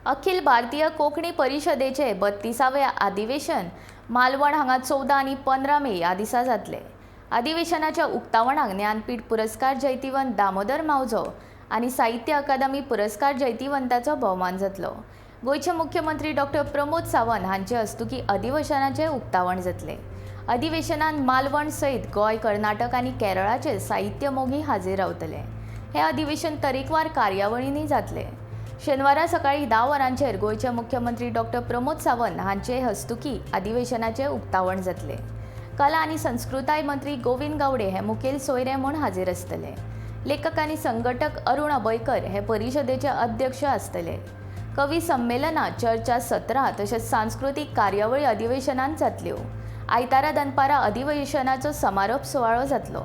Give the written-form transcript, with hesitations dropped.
अखिल भारतीय कोंकणी परिशदेचे 32वे अधिवेशन मालवण हांगा 14 आनी 15 मे ह्या दिसा जातले। अधिवेशनाच्या उक्तावणाक ज्ञानपीठ पुरस्कार जैतिवंत दामोदर मावजो आनी साहित्य अकादमी पुरस्कार जैतिवंताचो भोवमान जातलो। गोयचे मुख्यमंत्री डॉक्टर प्रमोद सावंत हांचे हस्तुकी अधिवेशनाचे उक्तावण जातले। अधिवेशनात मालवण सयत गोय, कर्नाटक आनी केरळाचे साहित्य मोगी हाजीर रावतले। हे अधिवेशन तरेकवार कार्यावळींनी जातले। शेनवारा सकाळी 10 वरांचेर गोयचे मुख्यमंत्री डॉक्टर प्रमोद सावंत हांचे हस्तुकी अधिवेशनाचे उक्तावण जातले। कला आनी संस्कृताय मंत्री गोविंद गावडे हे मुखेल सोयरे म्हूण हाजीर आसतले। लेखक आनी संघटक अरुण अभयकर हे परिशदेचे अध्यक्ष आसतले। कवी संमेलनां, चर्चा सत्रां तशेंच सांस्कृतीक कार्यावळी अधिवेशनांत जातल्यो। आयतारा दनपारा अधिवेशनाचो समारोप सुवाळो जातलो।